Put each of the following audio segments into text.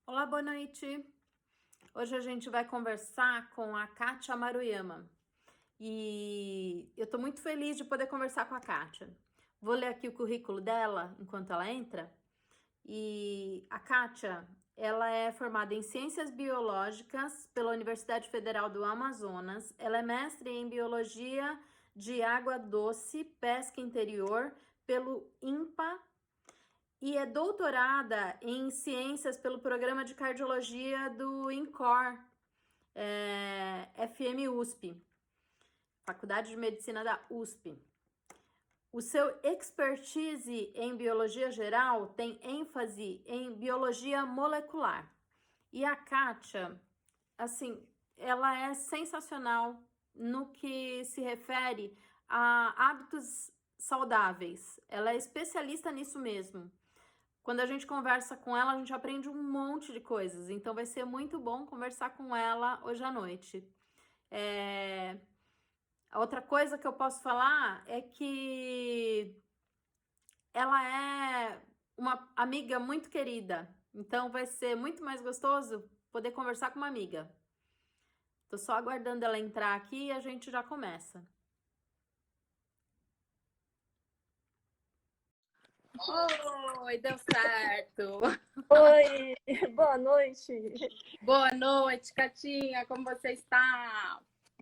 Olá, boa noite. Hoje a gente vai conversar com a Kátia Maruyama. E eu tô muito feliz de poder conversar com a Kátia. Vou ler aqui o currículo dela enquanto ela entra. E a Kátia, ela é formada em Ciências Biológicas pela Universidade Federal do Amazonas. Ela é mestre em Biologia de Água Doce, Pesca Interior pelo INPA e é doutorada em ciências pelo programa de cardiologia do INCOR, FM USP, Faculdade de Medicina da USP. O seu expertise em biologia geral tem ênfase em biologia molecular. E a Kátia, assim, ela é sensacional no que se refere a hábitos saudáveis. Ela é especialista nisso mesmo. Quando a gente conversa com ela, a gente aprende um monte de coisas. Então vai ser muito bom conversar com ela hoje à noite. A outra coisa que eu posso falar é que ela é uma amiga muito querida. Então vai ser muito mais gostoso poder conversar com uma amiga. Tô só aguardando ela entrar aqui e a gente já começa. Oi, deu certo. Oi, boa noite. Boa noite, Catinha. Como você está?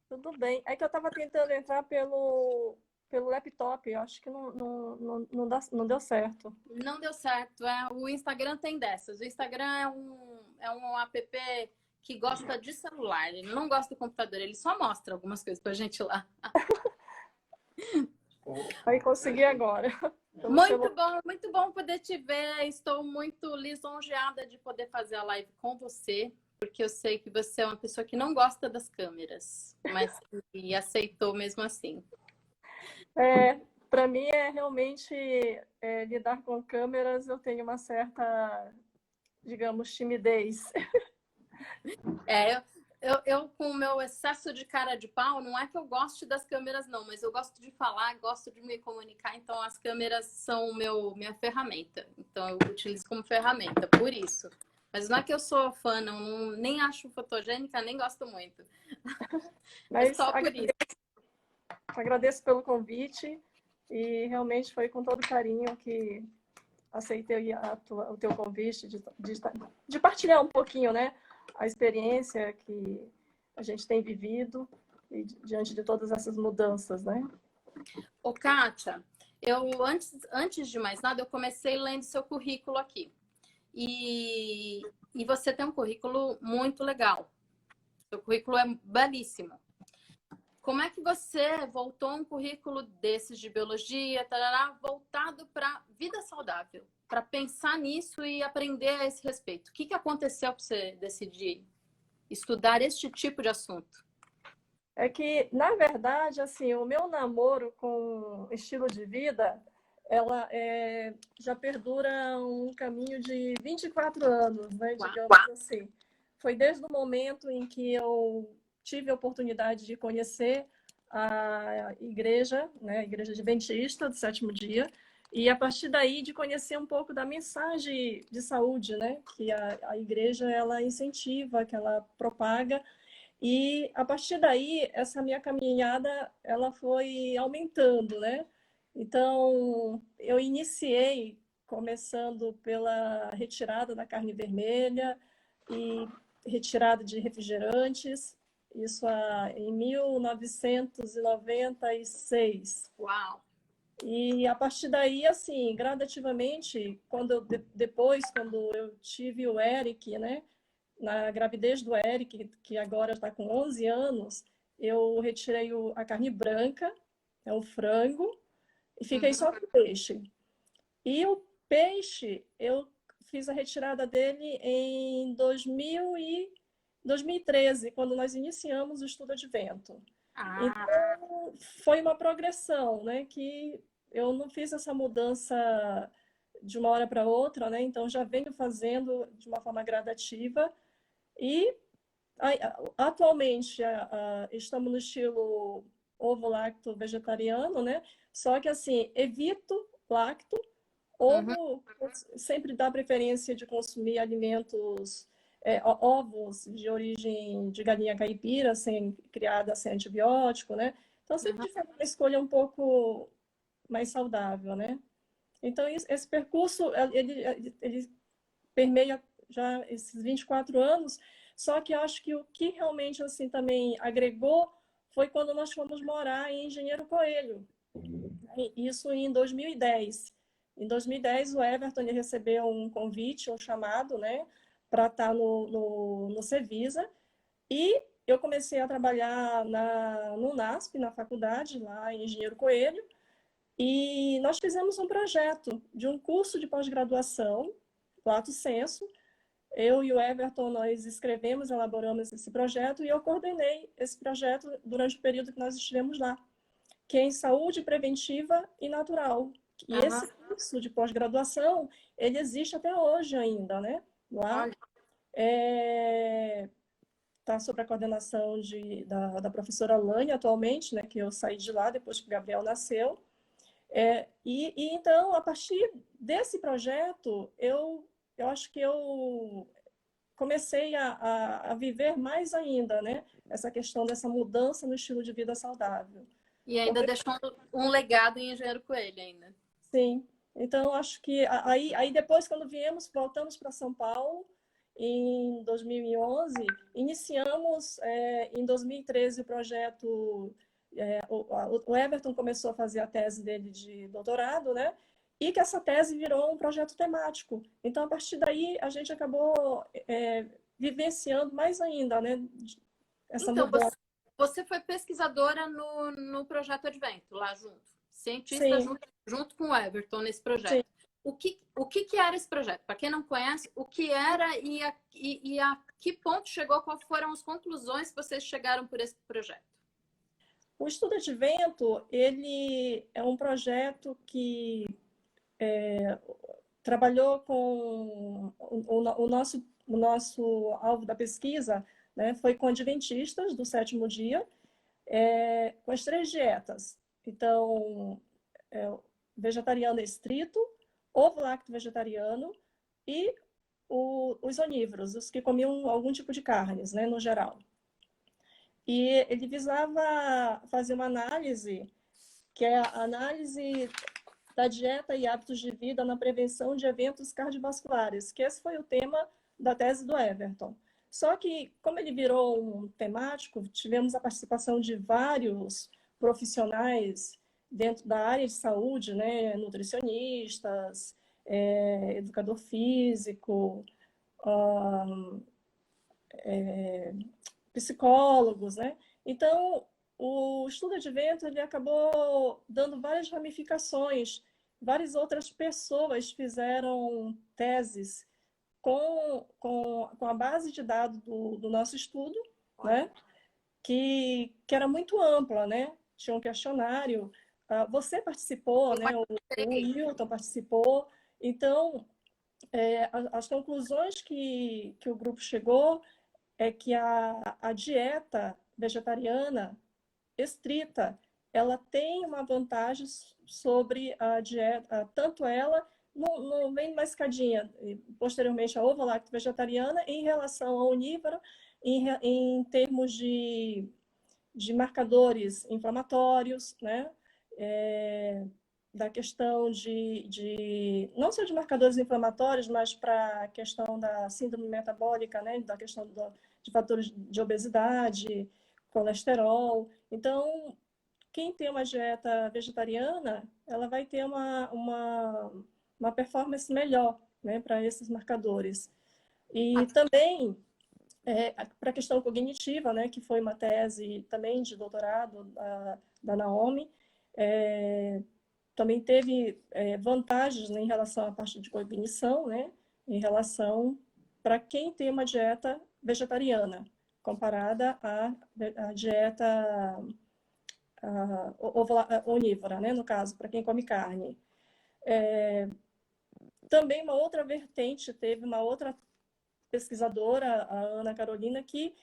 Tudo bem? É que eu estava tentando entrar pelo laptop, eu acho que não deu certo. Não deu certo. O Instagram tem dessas. O Instagram é um app que gosta de celular. Ele não gosta do computador. Ele só mostra algumas coisas pra gente lá. Aí consegui agora, pelo celular. Muito bom poder te ver. Estou muito lisonjeada de poder fazer a live com você, porque eu sei que você é uma pessoa que não gosta das câmeras, mas que aceitou mesmo assim. Para mim é realmente lidar com câmeras, eu tenho uma certa, digamos, timidez. Eu, com o meu excesso de cara de pau, não é que eu goste das câmeras, não, mas eu gosto de falar, gosto de me comunicar, então as câmeras são minha ferramenta. Então eu utilizo como ferramenta, por isso. Mas não é que eu sou fã, não, nem acho fotogênica, nem gosto muito. É Mas só por isso. agradeço pelo convite e realmente foi com todo carinho que aceitei o teu convite de partilhar um pouquinho, né, a experiência que a gente tem vivido e diante de todas essas mudanças, né? Ô, Kátia, antes de mais nada, eu comecei lendo seu currículo aqui. E você tem um currículo muito legal. Seu currículo é belíssimo. Como é que você voltou a um currículo desses de biologia, tarará, voltado para vida saudável, para pensar nisso e aprender a esse respeito? O que aconteceu para você decidir estudar este tipo de assunto? É que, na verdade, assim, o meu namoro com estilo de vida, ela já perdura um caminho de 24 anos, né, digamos assim. Foi desde o momento em que eu tive a oportunidade de conhecer a igreja, né, a Igreja Adventista do Sétimo Dia, e a partir daí de conhecer um pouco da mensagem de saúde, né, que a igreja ela incentiva, que ela propaga, e a partir daí essa minha caminhada ela foi aumentando, né? Então eu iniciei começando pela retirada da carne vermelha e retirada de refrigerantes, isso em 1996. Uau! E a partir daí, assim, gradativamente, depois, quando eu tive o Eric, né, na gravidez do Eric, que agora está com 11 anos, eu retirei a carne branca, o frango, e fiquei só com o peixe. E o peixe, eu fiz a retirada dele em 2013, quando nós iniciamos o estudo Advento. Então, foi uma progressão, né? Que eu não fiz essa mudança de uma hora para outra, né? Então, já venho fazendo de uma forma gradativa. E atualmente estamos no estilo ovo-lacto vegetariano, né? Só que, assim, evito lacto. Ovo sempre dá preferência de consumir alimentos ovos de origem de galinha caipira, criada sem antibiótico, né? Então, sempre foi uma escolha um pouco mais saudável, né? Então, esse percurso, ele permeia já esses 24 anos, só que eu acho que o que realmente, assim, também agregou foi quando nós fomos morar em Engenheiro Coelho, isso em 2010. Em 2010, o Everton ele recebeu um convite, um chamado, né, para estar no Cevisa, e eu comecei a trabalhar no NASP, na faculdade, lá em Engenheiro Coelho, e nós fizemos um projeto de um curso de pós-graduação, Lato Sensu. Eu e o Everton, nós escrevemos, elaboramos esse projeto, e eu coordenei esse projeto durante o período que nós estivemos lá, que é em saúde preventiva e natural. E esse curso de pós-graduação, ele existe até hoje ainda, né? Lá está sob a coordenação da professora Lane atualmente, né? Que eu saí de lá depois que o Gabriel nasceu. Então, a partir desse projeto, eu acho que eu comecei a viver mais ainda, né? Essa questão dessa mudança no estilo de vida saudável. E ainda deixou um legado em Engenheiro Coelho ainda. Sim. Então, acho que aí depois, quando voltamos para São Paulo, em 2011, iniciamos, em 2013, o projeto. O Everton começou a fazer a tese dele de doutorado, né? E que essa tese virou um projeto temático. Então, a partir daí, a gente acabou vivenciando mais ainda, né? Essa Então, mudança. você foi pesquisadora no Projeto Advento, lá junto. Cientista Sim, junto com o Everton nesse sim. projeto. O que era esse projeto? Para quem não conhece, o que era e a que ponto chegou? Quais foram as conclusões que vocês chegaram por esse projeto? O Estudo Advento, ele é um projeto que trabalhou com o nosso alvo da pesquisa, né, foi com adventistas do sétimo dia, com as 3 dietas. Então, vegetariano estrito, ovo-lacto vegetariano e os onívoros, os que comiam algum tipo de carnes, né, no geral. E ele visava fazer uma análise, que é a análise da dieta e hábitos de vida na prevenção de eventos cardiovasculares, que esse foi o tema da tese do Everton. Só que, como ele virou um temático, tivemos a participação de vários profissionais dentro da área de saúde, né? Nutricionistas, educador físico, psicólogos, né? Então, o estudo Advento ele acabou dando várias ramificações. Várias outras pessoas fizeram teses com a base de dados do nosso estudo, né? Que era muito ampla, né? Tinha um questionário. Você participou, né? O Hilton participou. Então, as conclusões que o grupo chegou é que a dieta vegetariana estrita, ela tem uma vantagem sobre a dieta, tanto ela, não vem numa escadinha, posteriormente a ovo-lacto vegetariana, em relação à onívora, em termos de marcadores inflamatórios, né? Da questão não só de marcadores inflamatórios, mas para a questão da síndrome metabólica, né? Da questão de fatores de obesidade, colesterol. Então, quem tem uma dieta vegetariana, ela vai ter uma performance melhor, né, para esses marcadores. E também, para a questão cognitiva, né, que foi uma tese também de doutorado da Naomi, também teve vantagens, né, em relação à parte de cognição, né, em relação para quem tem uma dieta vegetariana, comparada à dieta onívora, né, no caso, para quem come carne. Também uma outra vertente, teve uma outra pesquisadora, a Ana Carolina, que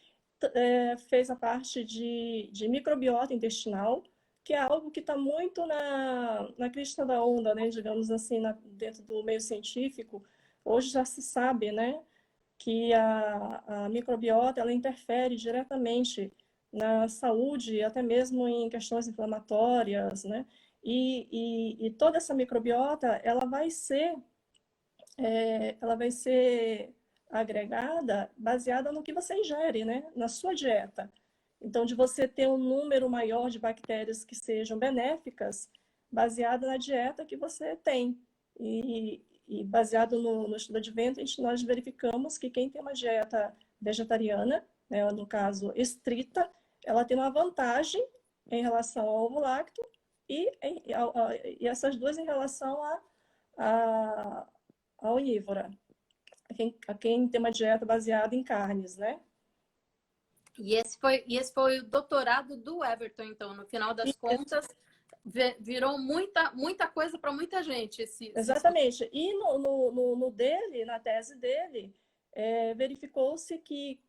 fez a parte de microbiota intestinal, que é algo que está muito na crista da onda, né, digamos assim, dentro do meio científico. Hoje já se sabe, né, que a microbiota ela interfere diretamente na saúde, até mesmo em questões inflamatórias, né? E toda essa microbiota ela vai ser agregada baseada no que você ingere, né? Na sua dieta. Então, de você ter um número maior de bactérias que sejam benéficas, baseada na dieta que você tem. E baseado no estudo Advent, nós verificamos que quem tem uma dieta vegetariana, né, no caso estrita, ela tem uma vantagem em relação ao ovo lácteo e essas duas em relação a onívora, a quem tem uma dieta baseada em carnes, né? E esse foi o doutorado do Everton, então, no final das contas, virou muita coisa para muita gente. Exatamente. E no dele, na tese dele, verificou-se que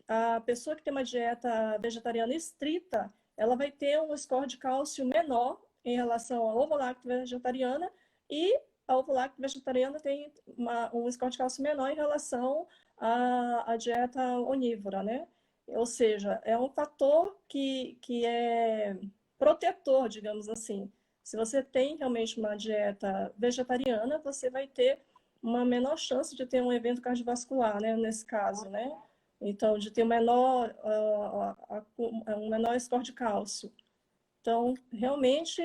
a pessoa que tem uma dieta vegetariana estrita, ela vai ter um score de cálcio menor em relação ao ovo-lacto vegetariana e a ovo-lacto vegetariana tem um score de cálcio menor em relação à dieta onívora, né? Ou seja, é um fator que é protetor, digamos assim. Se você tem realmente uma dieta vegetariana, você vai ter uma menor chance de ter um evento cardiovascular, né, nesse caso, né? Então, de ter um menor score de cálcio. Então, realmente,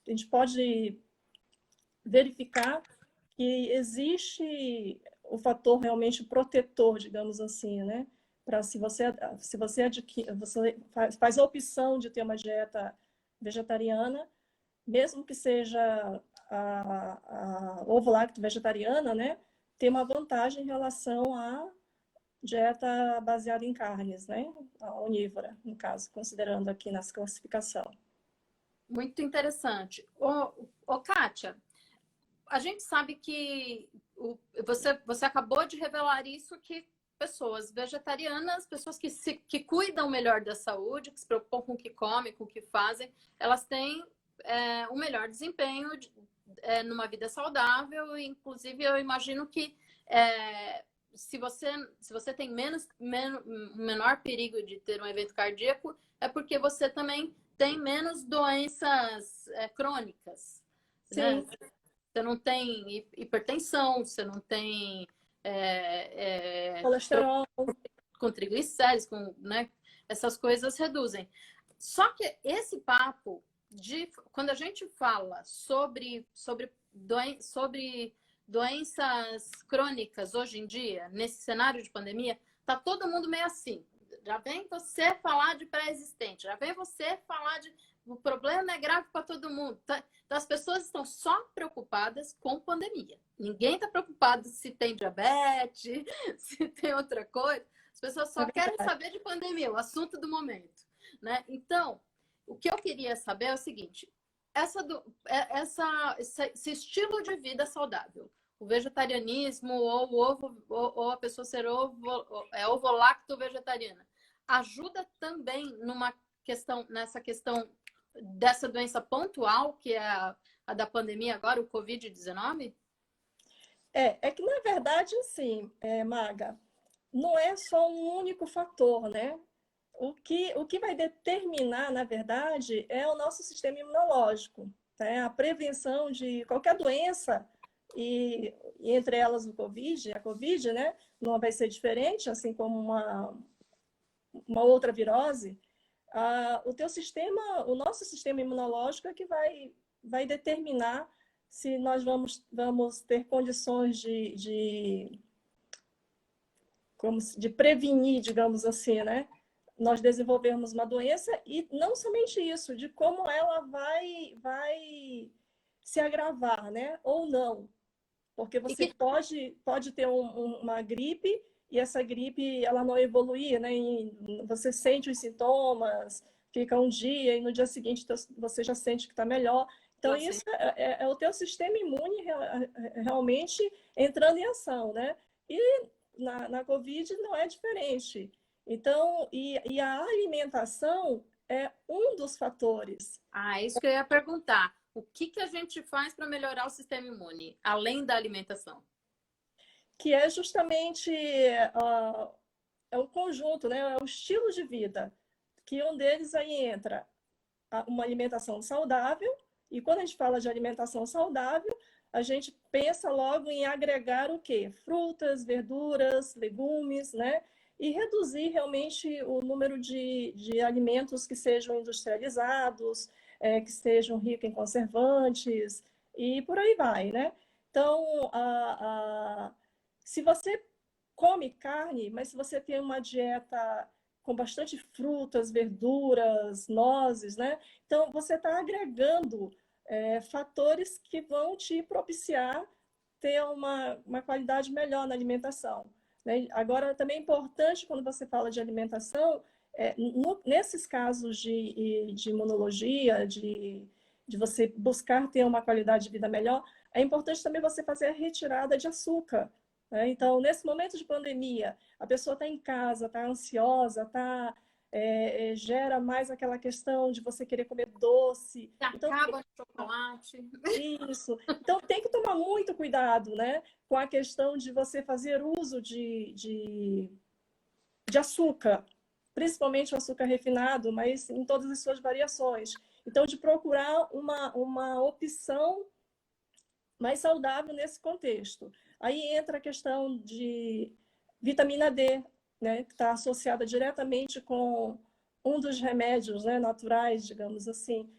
a gente pode verificar que existe o fator realmente protetor, digamos assim, né? Para se você adquire, você faz a opção de ter uma dieta vegetariana, mesmo que seja a ovo-lacto vegetariana, né? Tem uma vantagem em relação à dieta baseada em carnes, né? A onívora, no caso, considerando aqui nessa classificação. Muito interessante. Kátia, a gente sabe que você acabou de revelar isso, que pessoas vegetarianas, pessoas que cuidam melhor da saúde, que se preocupam com o que comem, com o que fazem, elas têm um melhor desempenho numa vida saudável. Inclusive, eu imagino que se você tem menor perigo de ter um evento cardíaco, é porque você também tem menos doenças crônicas, né? Sim. Você não tem hipertensão, você não tem Colesterol. com triglicéridos, né? Essas coisas reduzem. Só que esse papo quando a gente fala sobre doenças crônicas hoje em dia, nesse cenário de pandemia, tá todo mundo meio assim. Já vem você falar de pré-existente, já vem você falar de o problema é grave para todo mundo. Então, as pessoas estão só preocupadas com pandemia. Ninguém está preocupado se tem diabetes, se tem outra coisa. As pessoas só querem saber de pandemia, o assunto do momento, né? Então, o que eu queria saber é o seguinte: esse estilo de vida saudável, o vegetarianismo ou a pessoa ser ovo-lacto vegetariana, ajuda também nessa questão dessa doença pontual, que é a da pandemia agora, o Covid-19? É que, na verdade, assim, Maga, não é só um único fator, né? O que vai determinar, na verdade, é o nosso sistema imunológico, tá? A prevenção de qualquer doença, e entre elas a Covid, né? Não vai ser diferente, assim como uma outra virose. O nosso sistema imunológico é que vai determinar se nós vamos ter condições de prevenir, digamos assim, né? Nós desenvolvermos uma doença e não somente isso, de como ela vai se agravar, né? Ou não. Porque você pode ter uma gripe e essa gripe ela não evoluir, né? E você sente os sintomas, fica um dia e no dia seguinte você já sente que está melhor. Então, isso é o teu sistema imune realmente entrando em ação, né? E na Covid não é diferente. Então, e a alimentação é um dos fatores. Isso que eu ia perguntar. O que a gente faz para melhorar o sistema imune, além da alimentação? que é justamente é um conjunto, né? É o estilo de vida, que um deles aí entra uma alimentação saudável, e quando a gente fala de alimentação saudável, a gente pensa logo em agregar o quê? Frutas, verduras, legumes, né? E reduzir realmente o número de alimentos que sejam industrializados, que sejam ricos em conservantes, e por aí vai, né? Então, se você come carne, mas se você tem uma dieta com bastante frutas, verduras, nozes, né? Então, você está agregando fatores que vão te propiciar ter uma qualidade melhor na alimentação. Né? Agora, também é importante, quando você fala de alimentação, nesses casos de imunologia, de você buscar ter uma qualidade de vida melhor, é importante também você fazer a retirada de açúcar. Né? Então, nesse momento de pandemia, a pessoa está em casa, está ansiosa, gera mais aquela questão de você querer comer doce. Então, Acaba de chocolate. isso. Então, tem que tomar muito cuidado, né, com a questão de você fazer uso de açúcar, principalmente o açúcar refinado, mas em todas as suas variações. Então, de procurar uma opção mais saudável nesse contexto. Aí entra a questão de vitamina D, né, que está associada diretamente com um dos remédios, né, naturais, digamos assim,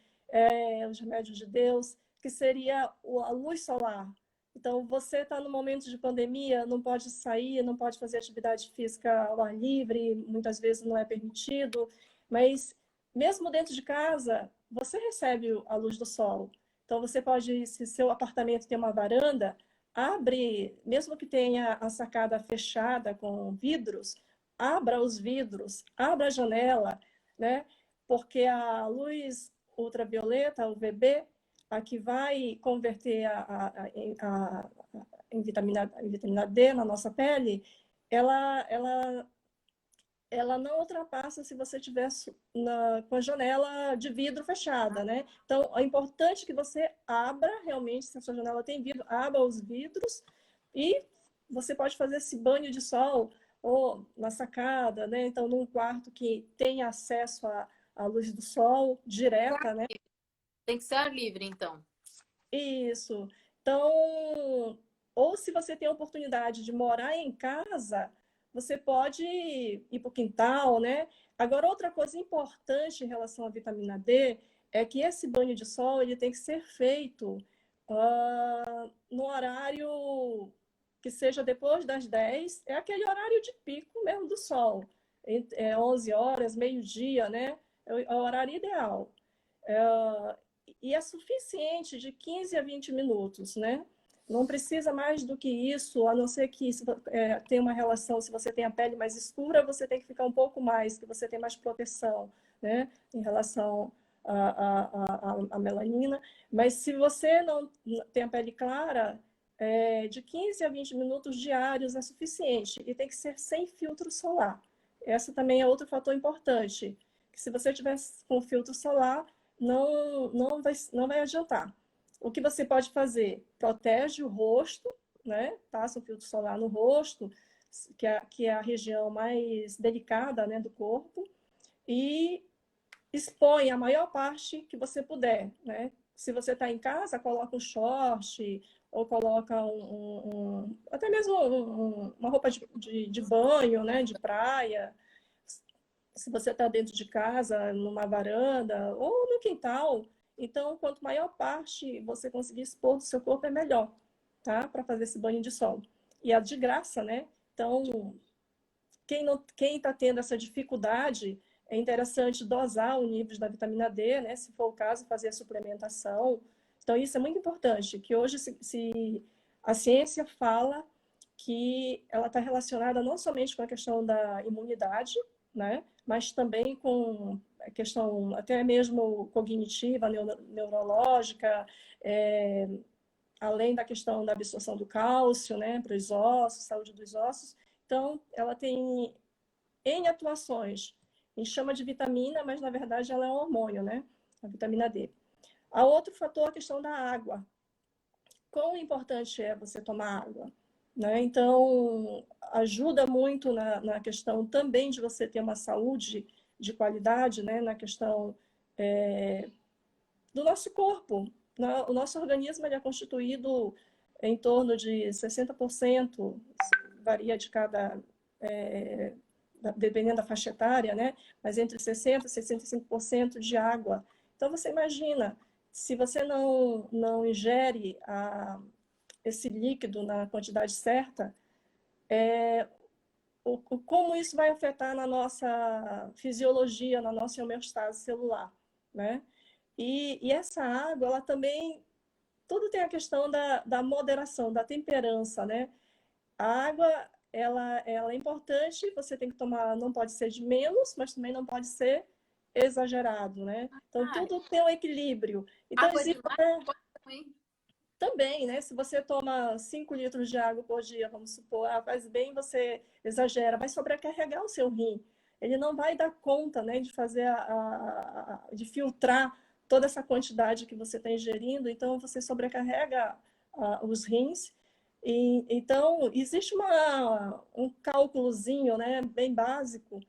os remédios de Deus, que seria a luz solar. Então, você está no momento de pandemia, não pode sair, não pode fazer atividade física ao ar livre, muitas vezes não é permitido, mas mesmo dentro de casa, você recebe a luz do sol. Então, você pode, se seu apartamento tem uma varanda, abre, mesmo que tenha a sacada fechada com vidros, abra os vidros, abra a janela, né? Porque a luz ultravioleta, UVB, a que vai converter em vitamina D na nossa pele, ela ela não ultrapassa se você estiver com a janela de vidro fechada, né? Então, é importante que você abra realmente, se a sua janela tem vidro, abra os vidros e você pode fazer esse banho de sol ou na sacada, né? Então, num quarto que tem acesso à luz do sol direta, né? Tem que ser ar livre, então. Isso. Então, ou se você tem a oportunidade de morar em casa, você pode ir para o quintal, né? Agora, outra coisa importante em relação à vitamina D é que esse banho de sol ele tem que ser feito no horário que seja depois das 10, é aquele horário de pico mesmo do sol, 11 horas, meio-dia, né? É o horário ideal. É, e é suficiente de 15 a 20 minutos, né? Não precisa mais do que isso, a não ser que tenha uma relação, se você tem a pele mais escura, você tem que ficar um pouco mais, que você tem mais proteção, né? Em relação à melanina. Mas se você não tem a pele clara, de 15 a 20 minutos diários é suficiente. E tem que ser sem filtro solar. Essa também é outro fator importante. Que se você tiver com filtro solar, não vai adiantar. O que você pode fazer? Protege o rosto, né? Passa o filtro solar no rosto, que é a região mais delicada, né, do corpo, e expõe a maior parte que você puder, né? Se você está em casa, coloca um short ou coloca até mesmo uma roupa de banho, né? De praia. Se você está dentro de casa, numa varanda ou no quintal, então quanto maior parte você conseguir expor do seu corpo é melhor, tá? Para fazer esse banho de sol. E é de graça, né? Então, quem está tendo essa dificuldade, é interessante dosar o nível da vitamina D, né? Se for o caso, fazer a suplementação. Então, isso é muito importante, que hoje se a ciência fala que ela está relacionada não somente com a questão da imunidade, né? Mas também com a questão até mesmo cognitiva, neurológica, além da questão da absorção do cálcio, né? Para os ossos, saúde dos ossos. Então, ela tem N atuações. A gente chama de vitamina, mas na verdade ela é um hormônio, né? A vitamina D. A outro fator é a questão da água. Quão importante é você tomar água? né? Então, ajuda muito na questão também de você ter uma saúde de qualidade, né? Na questão do nosso corpo. O nosso organismo ele é constituído em torno de 60%, varia de cada, dependendo da faixa etária, né? Mas entre 60% e 65% de água. Então, você imagina, se você não ingere esse líquido na quantidade certa, como isso vai afetar na nossa fisiologia, na nossa homeostase celular, né? E essa água, ela também, tudo tem a questão da moderação, da temperança, né? A água, ela é importante, você tem que tomar, não pode ser de menos, mas também não pode ser exagerado, né? Então, Ah, tudo tem um equilíbrio. Então, água existe demais pode ser ruim. também, né? Se você toma 5 litros de água por dia, vamos supor, faz bem, você exagera, vai sobrecarregar o seu rim. Ele não vai dar conta, né, de fazer de filtrar toda essa quantidade que você está ingerindo, então você sobrecarrega os rins. Então, existe um cálculozinho, né, bem básico,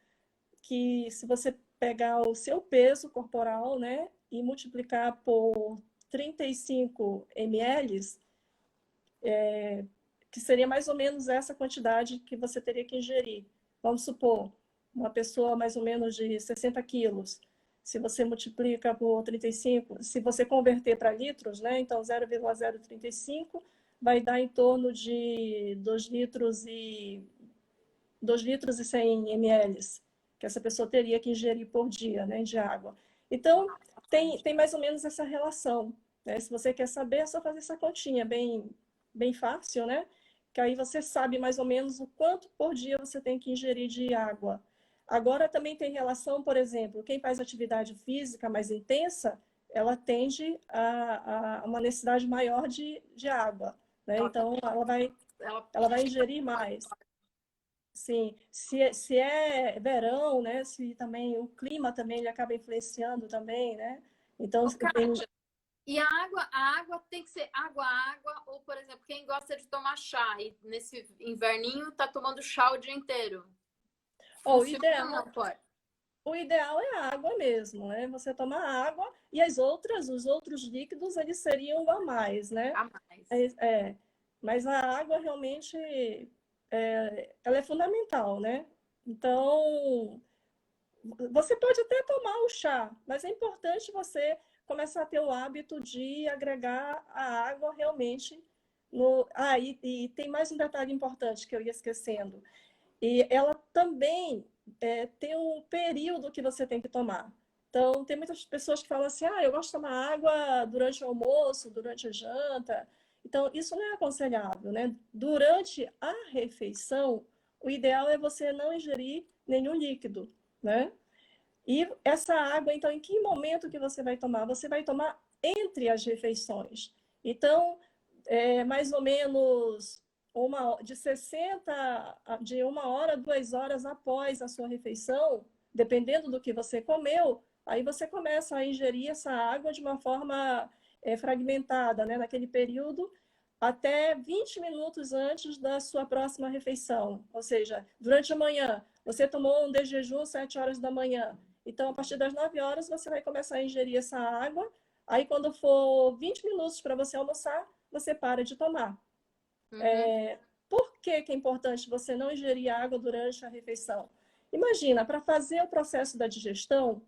que se você pegar o seu peso corporal, né, e multiplicar por 35 ml, que seria mais ou menos essa quantidade que você teria que ingerir. Vamos supor, uma pessoa mais ou menos de 60 quilos, se você multiplica por 35, se você converter para litros, né, então 0,035 vai dar em torno de 2 litros e 100 ml, que essa pessoa teria que ingerir por dia, né, de água. Então, tem mais ou menos essa relação, né? Se você quer saber, é só fazer essa continha, bem fácil, né? Que aí você sabe mais ou menos o quanto por dia você tem que ingerir de água. Agora, também tem relação, por exemplo, quem faz atividade física mais intensa, ela tende a uma necessidade maior de água, né? Ela, Então, ela ela vai ingerir mais. Sim, se é verão, né? Se também o clima também ele acaba influenciando também, né? Então Ô, tem. Kátia, e a água tem que ser água, ou, por exemplo, quem gosta de tomar chá e nesse inverninho tá tomando chá o dia inteiro. Ó, Funciona ou não, pode? o ideal é a água mesmo, né? Você toma água e os outros líquidos, eles seriam a mais, né? A mais. É, mas a água realmente ela é fundamental, né? Então, você pode até tomar o chá, mas é importante você começar a ter o hábito de agregar a água realmente no. E tem mais um detalhe importante que eu ia esquecendo. E ela também tem um período que você tem que tomar. Então, tem muitas pessoas que falam assim: eu gosto de tomar água durante o almoço, durante a janta. Então, isso não é aconselhável, né? Durante a refeição, o ideal é você não ingerir nenhum líquido, né? E essa água, então, em que momento que você vai tomar? Você vai tomar entre as refeições. Então, mais ou menos de 60, de 1 hora, 2 horas após a sua refeição, dependendo do que você comeu, aí você começa a ingerir essa água de uma forma fragmentada, né? Naquele período, até 20 minutos antes da sua próxima refeição. Ou seja, durante a manhã, você tomou um de jejum às 7 horas da manhã. Então, a partir das 9 horas, você vai começar a ingerir essa água. Aí, quando for 20 minutos para você almoçar, você para de tomar. Uhum. Por que que é importante você não ingerir água durante a refeição? Imagina, para fazer o processo da digestão,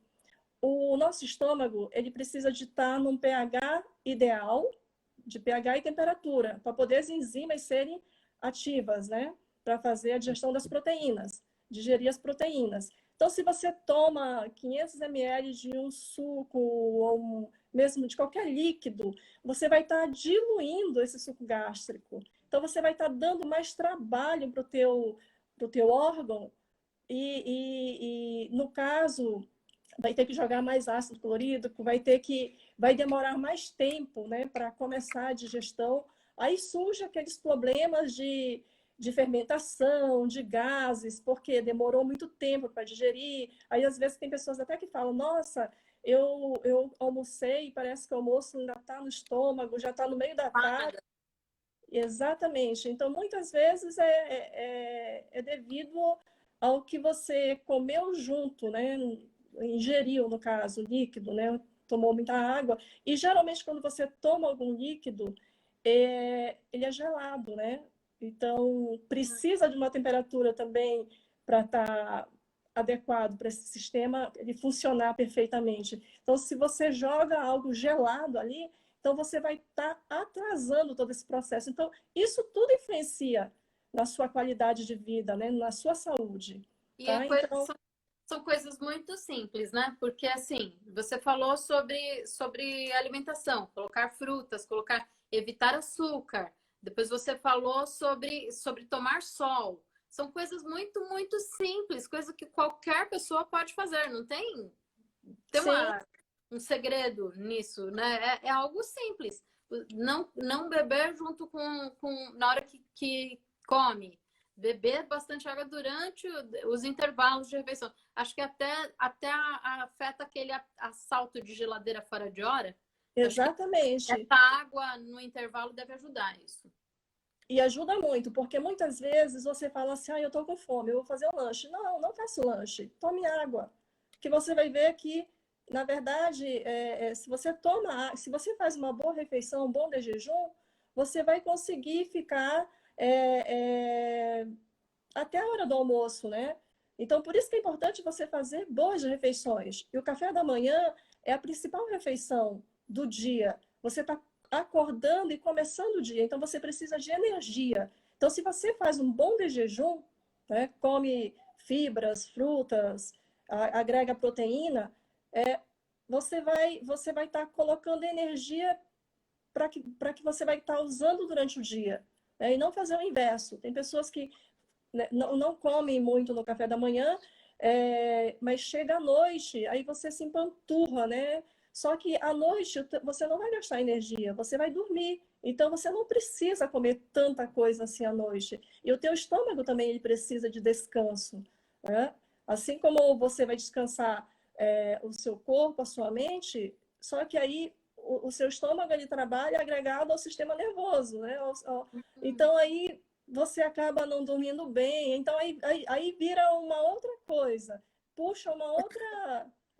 o nosso estômago ele precisa de estar num pH ideal, de pH e temperatura, para poder as enzimas serem ativas, né? Para fazer a digestão das proteínas, digerir as proteínas. Então, se você toma 500 ml de um suco ou mesmo de qualquer líquido, você vai estar diluindo esse suco gástrico. Então, você vai estar dando mais trabalho para o teu órgão no caso, vai ter que jogar mais ácido clorídrico, vai demorar mais tempo, né, para começar a digestão. Aí surge aqueles problemas de fermentação, de gases, porque demorou muito tempo para digerir. Aí, às vezes, tem pessoas até que falam, nossa, eu almocei, parece que o almoço ainda está no estômago, já está no meio da tarde. Exatamente. Então, muitas vezes é devido ao que você comeu junto, né? Ingeriu, no caso, líquido, né? Tomou muita água. E geralmente, quando você toma algum líquido, ele é gelado, né? Então, precisa de uma temperatura também para estar adequado para esse sistema ele funcionar perfeitamente. Então, se você joga algo gelado ali, então você vai estar atrasando todo esse processo. Então, isso tudo influencia na sua qualidade de vida, né? Na sua saúde, E tá? Então, são coisas muito simples, né? Porque assim, você falou sobre alimentação, colocar frutas, evitar açúcar. Depois você falou sobre tomar sol. São coisas muito, muito simples, coisas que qualquer pessoa pode fazer. Não tem sim, um segredo nisso, né? É algo simples. Não beber junto na hora que come. Beber bastante água durante os intervalos de refeição. Acho que até afeta aquele assalto de geladeira fora de hora. Acho que essa exatamente. água no intervalo deve ajudar isso. E ajuda muito, porque muitas vezes você fala assim, ah, eu estou com fome, eu vou fazer o lanche. Não, não faça o lanche, tome água. Que você vai ver que, na verdade, se você faz uma boa refeição, um bom de jejum, você vai conseguir ficar até a hora do almoço, né? Então, por isso que é importante você fazer boas refeições. E o café da manhã é a principal refeição do dia. Você está acordando e começando o dia, então você precisa de energia. Então, se você faz um bom de jejum, né, come fibras, frutas, agrega proteína, você vai estar colocando energia para que você vai estar usando durante o dia, né? E não fazer o inverso. Tem pessoas que, né, não comem muito no café da manhã, mas chega à noite, aí você se empanturra, né? Só que à noite você não vai gastar energia, você vai dormir. Então você não precisa comer tanta coisa assim à noite. E o teu estômago também ele precisa de descanso, né? Assim como você vai descansar o seu corpo, a sua mente, só que aí o seu estômago ele trabalha agregado ao sistema nervoso, né? Então aí você acaba não dormindo bem. Então, aí vira uma outra coisa, puxa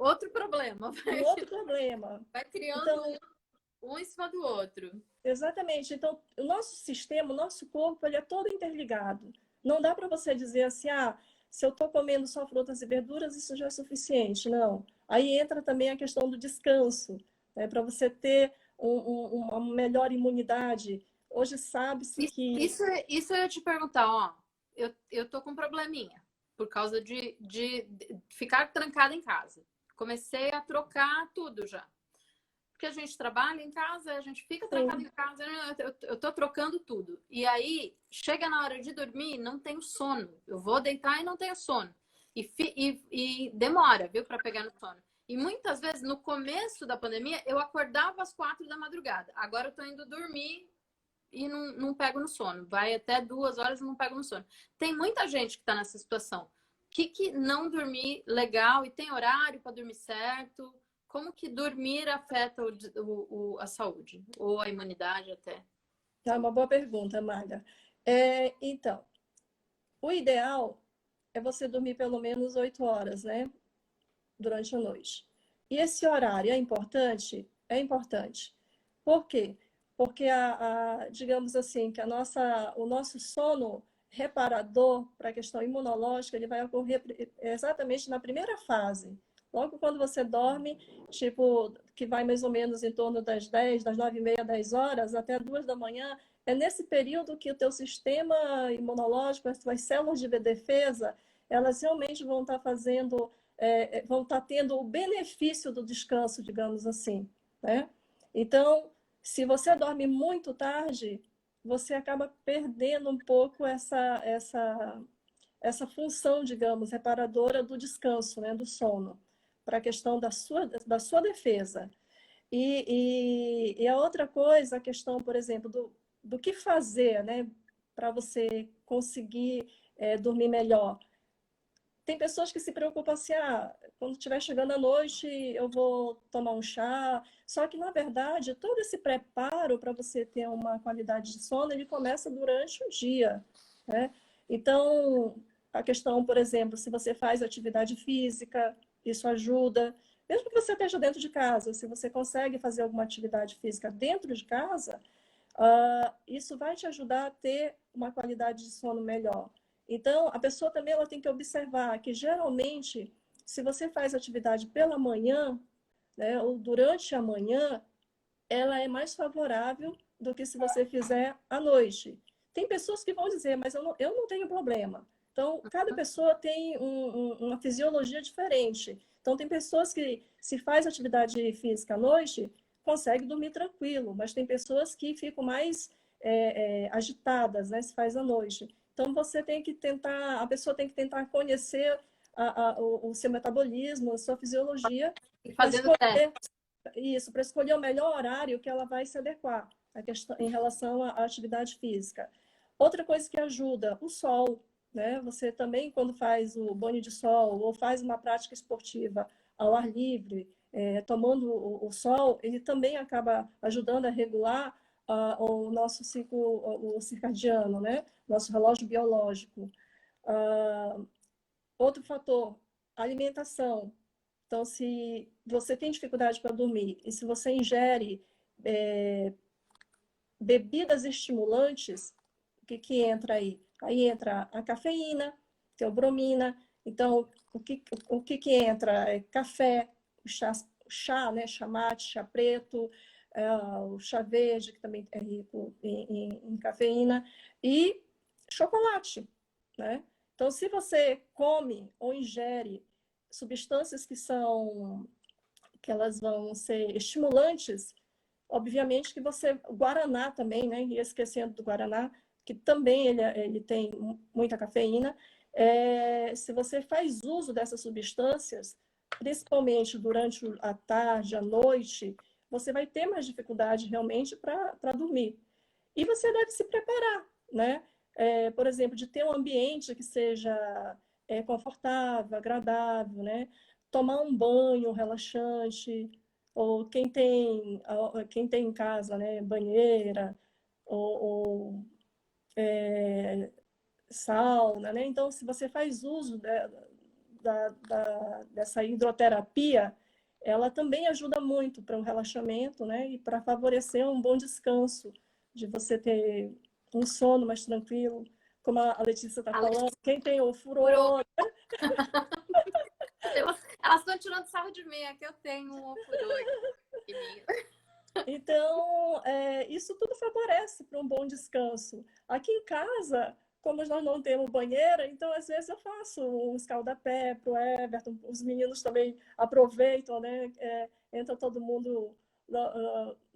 Outro problema. um outro problema. Vai criando Então, um em cima do outro. exatamente. Então, o nosso sistema, o nosso corpo, ele é todo interligado. Não dá para você dizer assim, ah, se eu estou comendo só frutas e verduras, isso já é suficiente. Não. Aí entra também a questão do descanso, né? Para você ter uma melhor imunidade. Hoje sabe-se que Isso eu ia te perguntar, ó. Eu tô com um probleminha por causa de ficar trancada em casa. Comecei a trocar tudo já. Porque a gente trabalha em casa, a gente fica trancado sim, em casa, eu tô trocando tudo. E aí, chega na hora de dormir, não tenho sono. Eu vou deitar e não tenho sono. E demora, viu, para pegar no sono. E muitas vezes, no começo da pandemia, eu acordava às 4 da madrugada. Agora eu tô indo dormir e não pego no sono. Vai até 2 horas e não pego no sono. Tem muita gente que está nessa situação. Que não dormir legal e tem horário para dormir certo? Como que dormir afeta a saúde? Ou a imunidade até? é uma boa pergunta, Magda. Então, o ideal é você dormir pelo menos 8 horas, né? Durante a noite. E esse horário é importante? É importante. Por quê? Porque, digamos assim, que o nosso sono reparador para a questão imunológica, ele vai ocorrer exatamente na primeira fase. Logo quando você dorme, tipo, que vai mais ou menos em torno das 10, das 9h30, 10 horas, até 2 da manhã, é nesse período que o teu sistema imunológico, as tuas células de defesa, elas realmente vão estar fazendo vão estar tendo o benefício do descanso, digamos assim, né? Então, se você dorme muito tarde, você acaba perdendo um pouco essa função, digamos, reparadora do descanso, né, do sono, para a questão da sua defesa. E a outra coisa, a questão, por exemplo, do que fazer, né, para você conseguir dormir melhor. tem pessoas que se preocupam assim, quando estiver chegando a noite, eu vou tomar um chá. Só que, na verdade, todo esse preparo para você ter uma qualidade de sono, ele começa durante o dia, né? Então, a questão, por exemplo, se você faz atividade física, isso ajuda. Mesmo que você esteja dentro de casa, se você consegue fazer alguma atividade física dentro de casa, isso vai te ajudar a ter uma qualidade de sono melhor. Então, a pessoa também ela tem que observar que, geralmente, se você faz atividade pela manhã, né, ou durante a manhã, ela é mais favorável do que se você fizer à noite. Tem pessoas que vão dizer, mas eu não tenho problema. Então, cada pessoa tem uma fisiologia diferente. Então, tem pessoas que, se faz atividade física à noite, consegue dormir tranquilo, mas tem pessoas que ficam mais agitadas, né, se faz à noite. Então, você tem que tentar, a pessoa tem que tentar conhecer o seu metabolismo, a sua fisiologia, E para fazendo teste. escolher isso, para escolher o melhor horário que ela vai se adequar a questão, em relação à atividade física. Outra coisa que ajuda, o sol, né? Você também, quando faz o banho de sol ou faz uma prática esportiva ao ar livre, tomando o sol, ele também acaba ajudando a regular o nosso ciclo, o circadiano, né? Nosso relógio biológico. Outro fator, alimentação. Então, se você tem dificuldade para dormir e se você ingere bebidas estimulantes, o que, que entra aí? Aí entra a cafeína, teobromina. Então, o que entra? É café, o chá, né? Chá mate, chá preto, o chá verde, que também é rico em cafeína, e chocolate, né? Então, se você come ou ingere substâncias que elas vão ser estimulantes, obviamente que você, o guaraná também, né? E esquecendo do guaraná, que também ele tem muita cafeína. Se você faz uso dessas substâncias, principalmente durante a tarde, a noite, você vai ter mais dificuldade realmente para dormir. E você deve se preparar, né? Por exemplo, de ter um ambiente que seja confortável, agradável, né? Tomar um banho relaxante, ou quem tem em casa, né? Banheira, ou sauna, né? Então, se você faz uso dessa hidroterapia, ela também ajuda muito para o relaxamento, né? E para favorecer um bom descanso, de você ter um sono mais tranquilo, como a Letícia está falando. Quem tem o Furou. furor. Elas estão tirando sarro de mim, é que eu tenho um ofurô aqui. Então, isso tudo favorece para um bom descanso. Aqui em casa, como nós não temos banheira, então às vezes eu faço um escaldapé para o Everton, os meninos também aproveitam, né? Entra todo mundo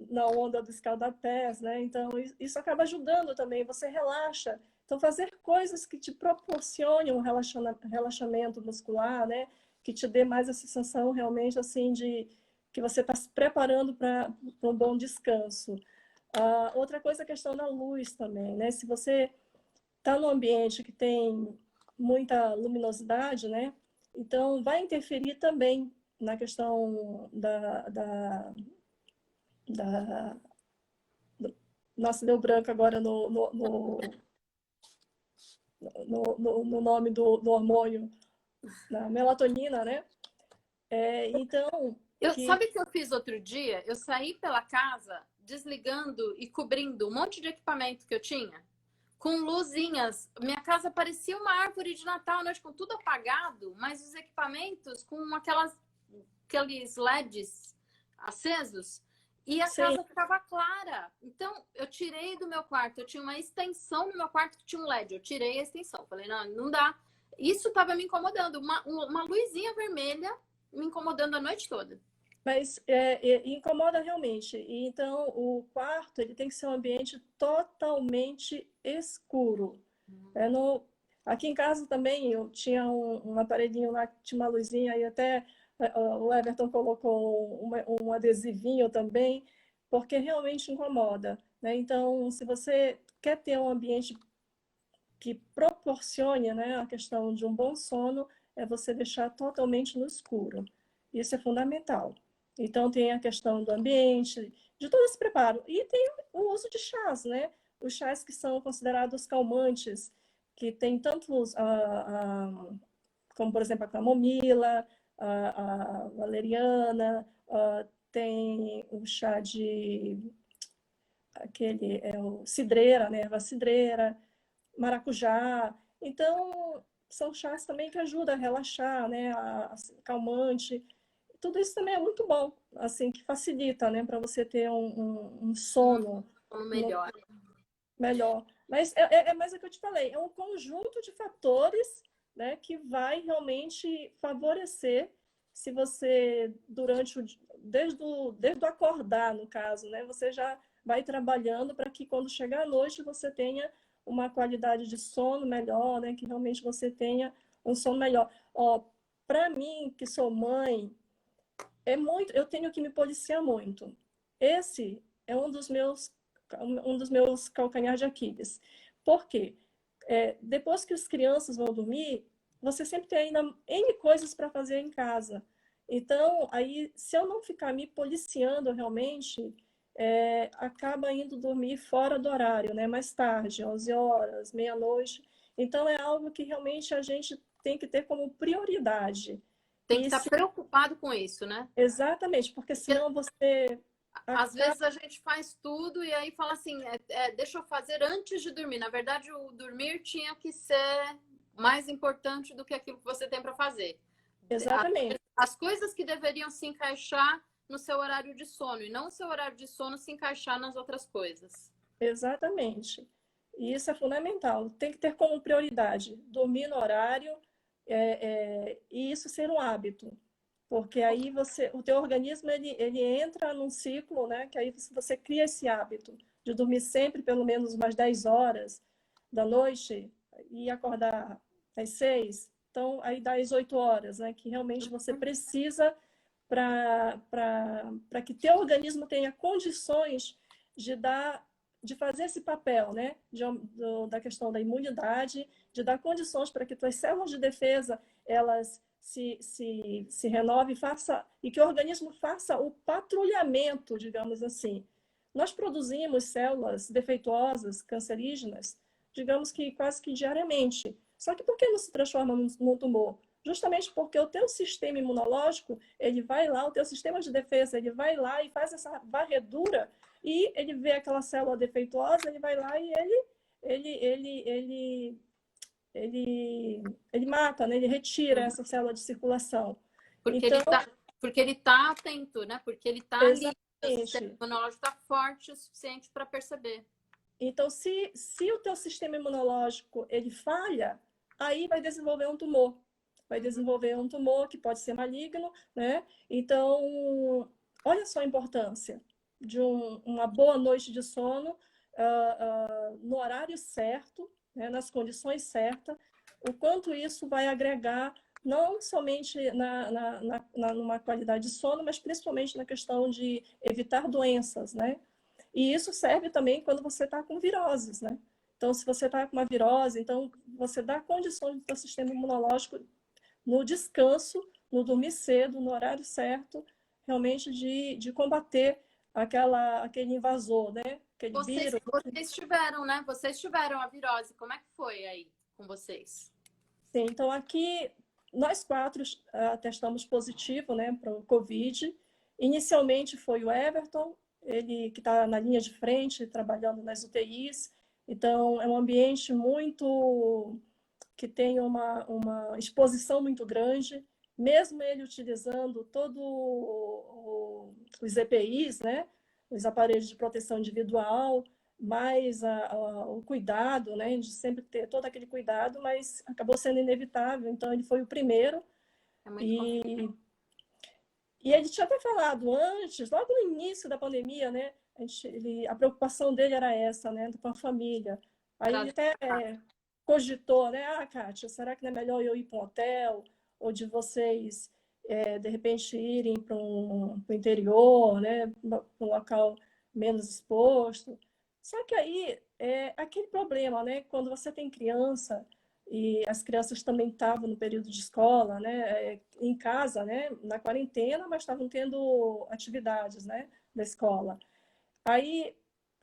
na onda do escaldapés, né? Então isso acaba ajudando também, você relaxa. Então fazer coisas que te proporcionem um relaxamento muscular, né? Que te dê mais a sensação realmente assim de que você está se preparando para um bom descanso. Outra coisa é a questão da luz também, né? Se você está num ambiente que tem muita luminosidade, né? Então, vai interferir também na questão da... Nossa, deu branco agora no nome do hormônio, na melatonina, né? Então, Sabe o que eu fiz outro dia? Eu saí pela casa desligando e cobrindo um monte de equipamento que eu tinha com luzinhas. Minha casa parecia uma árvore de Natal, né? Com tudo apagado, mas os equipamentos com aqueles LEDs acesos e a sim. casa ficava clara. Então, eu tirei do meu quarto. Eu tinha uma extensão no meu quarto que tinha um LED. Eu tirei a extensão. Falei, não, não dá. Isso estava me incomodando. Uma luzinha vermelha me incomodando a noite toda. Mas incomoda realmente. E, então, o quarto ele tem que ser um ambiente totalmente escuro. Aqui em casa também eu tinha um aparelhinho lá que tinha uma luzinha e até o Everton colocou um adesivinho também, porque realmente incomoda, né? Então, se você quer ter um ambiente que proporcione, né, a questão de um bom sono, é você deixar totalmente no escuro. Isso é fundamental. Então, tem a questão do ambiente, de todo esse preparo. E tem o uso de chás, né? Os chás que são considerados calmantes, que tem tantos, como, por exemplo, a camomila, a valeriana, tem o chá de aquele é o cidreira, né, erva cidreira, maracujá. Então, são chás também que ajudam a relaxar, né, calmante. Tudo isso também é muito bom, assim, que facilita, né, para você ter um sono Um melhor. melhor. Mas é mais o que eu te falei, é um conjunto de fatores, né, que vai realmente favorecer se você, desde o acordar, no caso, né, você já vai trabalhando para que quando chegar à noite você tenha uma qualidade de sono melhor, né, que realmente você tenha um sono melhor. Ó, para mim, que sou mãe, eu tenho que me policiar muito. Esse é um dos meus calcanhares de Aquiles. Por quê? Depois que as crianças vão dormir, você sempre tem ainda N coisas para fazer em casa. Então, aí, se eu não ficar me policiando realmente, acaba indo dormir fora do horário, né? Mais tarde, 11 horas, meia-noite. Então, é algo que realmente a gente tem que ter como prioridade. Tem que E estar se preocupado com isso, né? Exatamente, porque Porque senão você às acaba. vezes a gente faz tudo e aí fala assim, deixa eu fazer antes de dormir. Na verdade, o dormir tinha que ser mais importante do que aquilo que você tem para fazer. Exatamente, As coisas que deveriam se encaixar no seu horário de sono e não o seu horário de sono se encaixar nas outras coisas. exatamente. E isso é fundamental. Tem que ter como prioridade dormir no horário, e isso ser um hábito. Porque aí o teu organismo ele entra num ciclo, né? Que aí você cria esse hábito de dormir sempre pelo menos umas 10 horas da noite e acordar às 6. Então, aí dá às 8 horas, né? Que realmente você precisa para que teu organismo tenha condições de de fazer esse papel, né? Da questão da imunidade, de dar condições para que tuas células de defesa elas se renove e que o organismo faça o patrulhamento, digamos assim. Nós produzimos células defeituosas, cancerígenas, digamos que quase que diariamente. Só que por que não se transforma num tumor? Justamente porque o teu sistema imunológico, ele vai lá, o teu sistema de defesa, ele vai lá e faz essa varredura e ele vê aquela célula defeituosa, ele vai lá e ele, ele, ele, ele mata, né? Ele retira Uhum. essa célula de circulação. Porque Então, ele tá atento, né? Porque ele tá ali, o sistema exatamente. imunológico tá forte o suficiente para perceber. Então, se o teu sistema imunológico ele falha, aí vai desenvolver um tumor. Vai desenvolver um tumor que pode ser maligno, né? Então, olha só a importância de uma boa noite de sono no horário certo, né? Nas condições certas, o quanto isso vai agregar não somente numa qualidade de sono, mas principalmente na questão de evitar doenças, né? E isso serve também quando você está com viroses, né? Então, se você está com uma virose, então você dá condições do seu sistema imunológico no descanso, no dormir cedo, no horário certo, realmente de combater aquele invasor, né? Aquele vírus. Vocês tiveram, né? Vocês tiveram a virose. Como é que foi aí com vocês? Sim, então, aqui nós quatro testamos positivo, né, para o Covid. Inicialmente foi o Everton, ele que está na linha de frente, trabalhando nas UTIs. Então, é um ambiente muito que tem uma exposição muito grande, mesmo ele utilizando todo os EPIs, né, os aparelhos de proteção individual, mais o cuidado, né, de sempre ter todo aquele cuidado, mas acabou sendo inevitável. Então, ele foi o primeiro. É muito complicado. E ele tinha até falado antes, logo no início da pandemia, né, a preocupação dele era essa, né, com a família. Aí ele até cogitou, né, Kátia, será que não é melhor eu ir para um hotel? Ou de vocês, de repente, irem para o interior, né, para um local menos exposto? Só que aí é aquele problema, né, quando você tem criança, e as crianças também estavam no período de escola, né, em casa, né, na quarentena, mas estavam tendo atividades, né, da escola. Aí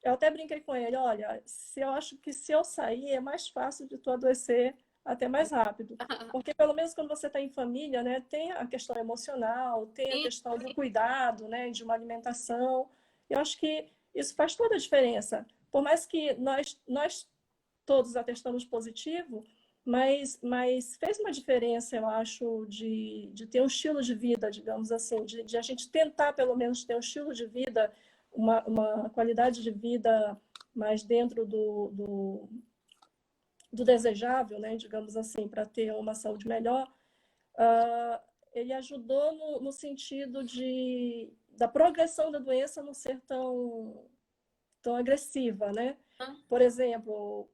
eu até brinquei com ele, olha, se eu acho que se eu sair é mais fácil de tu adoecer até mais rápido. Porque pelo menos quando você está em família, né, tem a questão emocional, tem a Sim, questão do cuidado, né, de uma alimentação. Eu acho que isso faz toda a diferença. Por mais que nós todos atestamos positivo, mas fez uma diferença, eu acho, de ter um estilo de vida, digamos assim, de a gente tentar pelo menos ter um estilo de vida, uma qualidade de vida mais dentro do desejável, né, digamos assim, para ter uma saúde melhor. Ele ajudou no sentido da progressão da doença não ser tão agressiva, né? Por exemplo,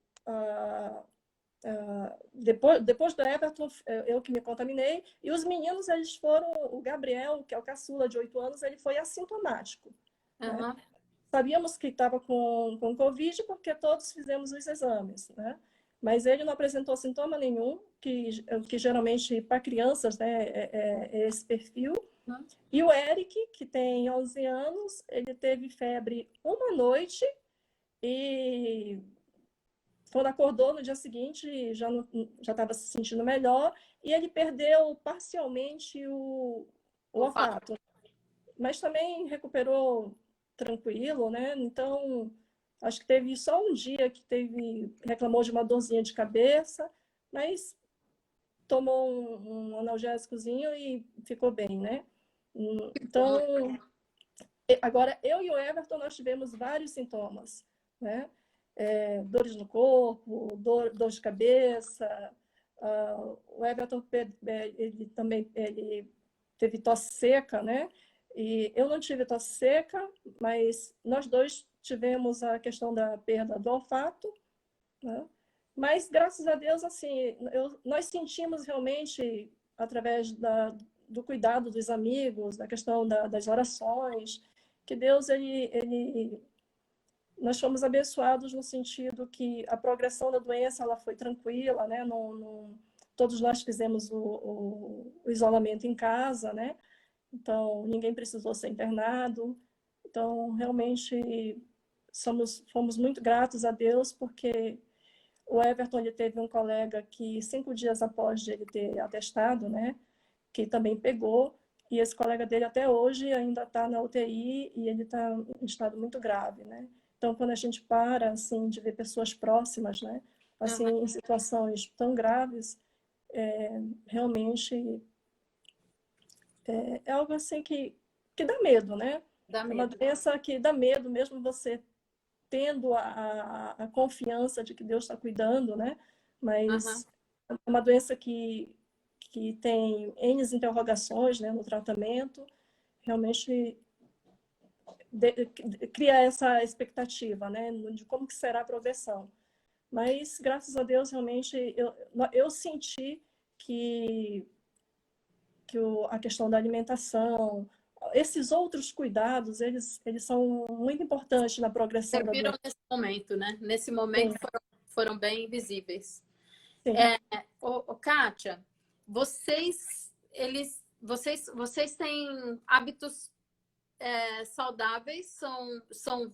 depois do Everton, eu que me contaminei, e os meninos, eles foram, o Gabriel, que é o caçula de 8 anos, ele foi assintomático, né? uhum. Sabíamos que estava com Covid porque todos fizemos os exames, né? Mas ele não apresentou sintoma nenhum, que geralmente para crianças, né, é esse perfil. E o Eric, que tem 11 anos, ele teve febre uma noite e quando acordou no dia seguinte já estava se sentindo melhor e ele perdeu parcialmente o Olfato. olfato, mas também recuperou tranquilo, né? Então, acho que teve só um dia que reclamou de uma dorzinha de cabeça, mas tomou um analgésicozinho e ficou bem, né? Então, agora, eu e o Everton, nós tivemos vários sintomas, né? Dores no corpo, dor de cabeça. O Everton, ele também ele teve tosse seca, né? E eu não tive tosse seca, mas nós dois tivemos a questão da perda do olfato, né? Mas, graças a Deus, assim, nós sentimos realmente, através do cuidado dos amigos, da questão das orações, que Deus, nós fomos abençoados no sentido que a progressão da doença ela foi tranquila, né? Todos nós fizemos o isolamento em casa, né? Então, ninguém precisou ser internado. Então, realmente, fomos muito gratos a Deus, porque o Everton ele teve um colega que 5 dias após ele ter atestado, né, que também pegou, e esse colega dele até hoje ainda está na UTI e ele está em estado muito grave, né? Então, quando a gente para assim de ver pessoas próximas, né, assim Uhum. em situações tão graves, realmente é algo assim que dá medo, né? Dá É uma medo. doença que dá medo, mesmo você tendo a confiança de que Deus está cuidando, né? Uhum. Mas é uma doença que tem N interrogações, né, no tratamento, realmente cria essa expectativa, né, de como que será a progressão. Mas, graças a Deus, realmente, eu senti que, a questão da alimentação, esses outros cuidados, eles são muito importantes na progressão da Serviram doença. nesse momento, né? Nesse Sim, momento foram bem visíveis. sim. Kátia, vocês têm hábitos saudáveis, são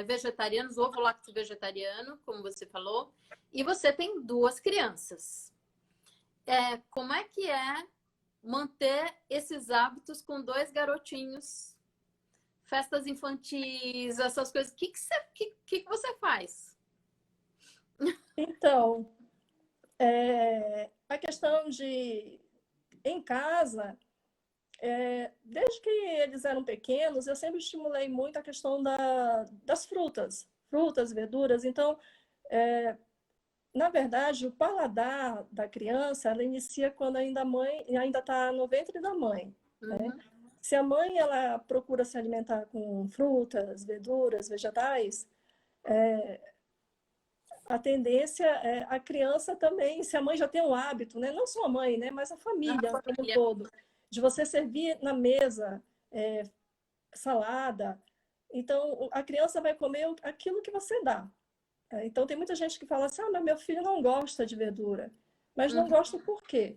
vegetarianos, ovo-lacto vegetariano, como você falou, e você tem duas crianças. Como é que é manter esses hábitos com dois garotinhos? Festas infantis, essas coisas. O que você faz? Então, a questão em casa, desde que eles eram pequenos, eu sempre estimulei muito a questão das frutas, verduras. Então, na verdade, o paladar da criança, ela inicia quando ainda a mãe ainda está no ventre da mãe, né? Uhum. Se a mãe ela procura se alimentar com frutas, verduras, vegetais, a tendência é a criança também, se a mãe já tem um hábito, né? Não só a mãe, né? Mas a Na família como um família. todo, de você servir na mesa salada, então a criança vai comer aquilo que você dá. Então tem muita gente que fala assim, mas meu filho não gosta de verdura. mas não gosta por quê?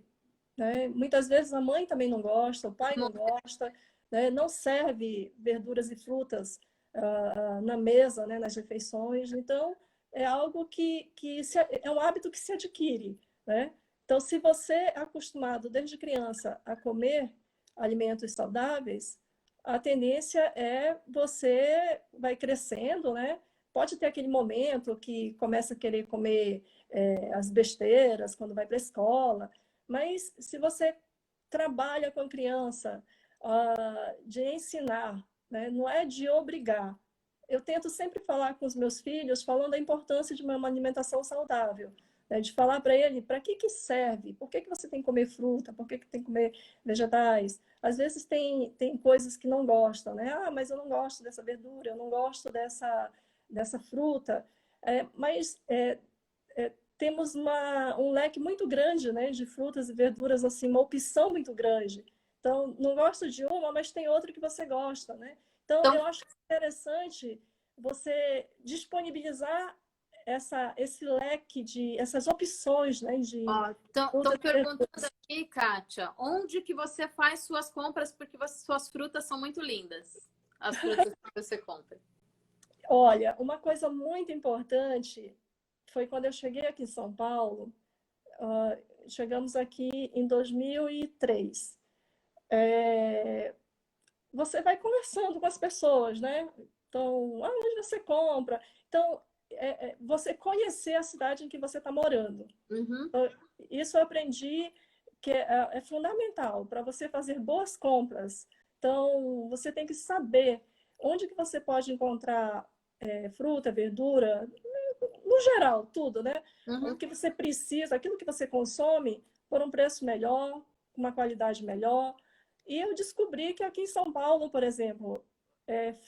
Né? Muitas vezes a mãe também não gosta, o pai não gosta, né? Não serve verduras e frutas na mesa, né? Nas refeições. Então, é algo é um hábito que se adquire, né? Então, se você é acostumado desde criança a comer alimentos saudáveis, a tendência é você vai crescendo, né? Pode ter aquele momento que começa a querer comer as besteiras quando vai para a escola, mas se você trabalha com a criança de ensinar, né? Não é de obrigar. Eu tento sempre falar com os meus filhos, falando da importância de uma alimentação saudável, né? De falar para ele para que serve, por que você tem que comer fruta, por que tem que comer vegetais. Às vezes tem coisas que não gostam, né? Ah, mas eu não gosto dessa verdura, eu não gosto dessa fruta. Temos um leque muito grande, né, de frutas e verduras, assim, uma opção muito grande. Então, não gosto de uma, mas tem outra que você gosta, né? Então, Então, eu acho interessante você disponibilizar esse leque essas opções, né, de ó, estão frutas e perguntando verduras. aqui, Kátia, onde que você faz suas compras? Porque suas frutas são muito lindas. As frutas que você compra. Olha, uma coisa muito importante foi quando eu cheguei aqui em São Paulo, chegamos aqui em 2003. Você vai conversando com as pessoas, né? Então, onde você compra? Então, você conhecer a cidade em que você está morando. Uhum. Então, isso eu aprendi que é fundamental para você fazer boas compras. Então, você tem que saber onde que você pode encontrar fruta, verdura, no geral, tudo, né? O Uhum. que você precisa, aquilo que você consome, por um preço melhor, com uma qualidade melhor. E eu descobri que aqui em São Paulo, por exemplo,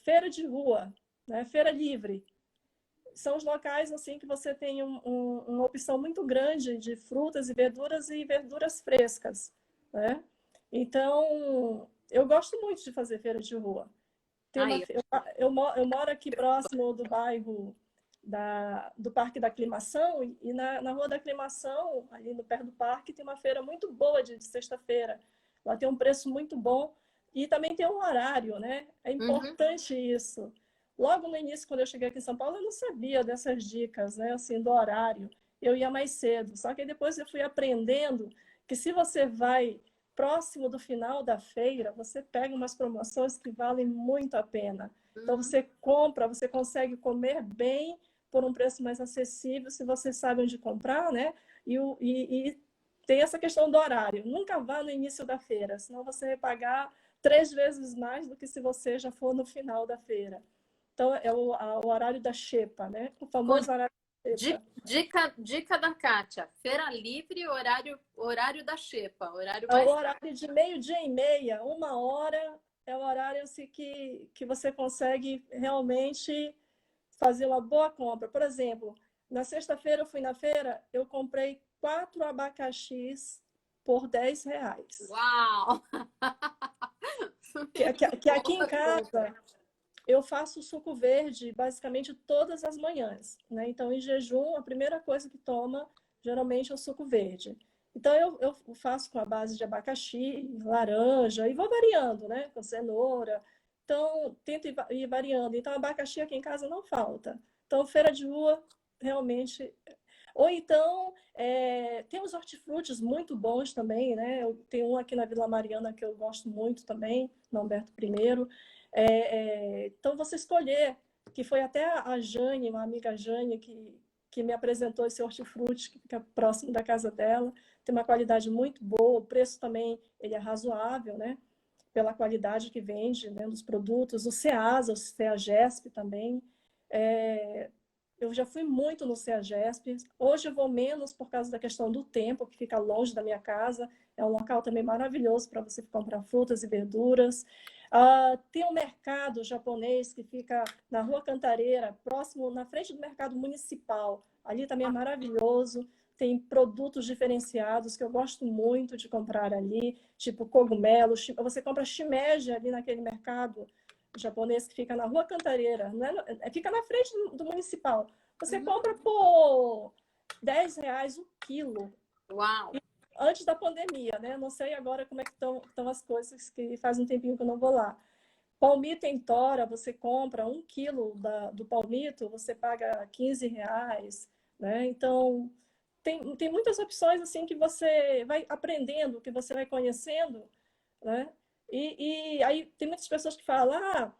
feira de rua, né? Feira livre, são os locais assim que você tem uma opção muito grande de frutas e verduras frescas, né? Então, eu gosto muito de fazer feira de rua. Tem uma, Aí, eu moro aqui próximo do bairro do Parque da Aclimação, e na Rua da Aclimação, ali no perto do parque, tem uma feira muito boa de sexta-feira. Lá tem um preço muito bom e também tem um horário, né? É uhum. importante isso. Logo no início, quando eu cheguei aqui em São Paulo, eu não sabia dessas dicas, né? Assim, do horário. Eu ia mais cedo. Só que depois eu fui aprendendo que se você vai próximo do final da feira, você pega umas promoções que valem muito a pena. Então, Uhum. você compra, você consegue comer bem por um preço mais acessível, se você sabe onde comprar, né? E tem essa questão do horário. Nunca vá no início da feira, senão você vai pagar 3 vezes mais do que se você já for no final da feira. Então, é o horário da xepa, né? O famoso horário da xepa. Dica da Kátia. Feira livre, horário da xepa. Horário É o mais. horário de meio-dia e meia, 1 hora, é o horário assim, que você consegue realmente fazer uma boa compra. Por exemplo, na sexta-feira eu fui na feira, eu comprei 4 abacaxis por R$ 10. Uau! Que aqui em casa eu faço suco verde basicamente todas as manhãs, né? Então, em jejum, a primeira coisa que toma geralmente é o suco verde. Então, eu faço com a base de abacaxi, laranja, e vou variando, né? Com cenoura. Então, tento ir variando. Então, abacaxi aqui em casa não falta. Então, feira de rua, realmente. Ou então, tem os hortifrutis muito bons também, né? Eu tenho um aqui na Vila Mariana que eu gosto muito também, no Humberto I. Então, você escolher, que foi até a Jane, uma amiga Jane, que me apresentou esse hortifruti, que fica próximo da casa dela, tem uma qualidade muito boa, o preço também ele é razoável, né? Pela qualidade que vende, né, dos produtos, o Ceasa, o Ceagesp também. É, eu já fui muito no Ceagesp, hoje eu vou menos por causa da questão do tempo, que fica longe da minha casa, é um local também maravilhoso para você comprar frutas e verduras. Tem um mercado japonês que fica na Rua Cantareira, próximo, na frente do mercado municipal, ali também é maravilhoso, tem produtos diferenciados que eu gosto muito de comprar ali, tipo cogumelo, você compra shimeji ali naquele mercado japonês que fica na Rua Cantareira, né? Fica na frente do municipal. Você Uhum. compra por R$ 10 o quilo. Uau! Antes da pandemia, né? Não sei agora como é que estão as coisas, que faz um tempinho que eu não vou lá. Palmito em tora, você compra 1 quilo do palmito, você paga R$ 15, né? Então, tem muitas opções assim que você vai aprendendo, que você vai conhecendo, né? E aí tem muitas pessoas que falam,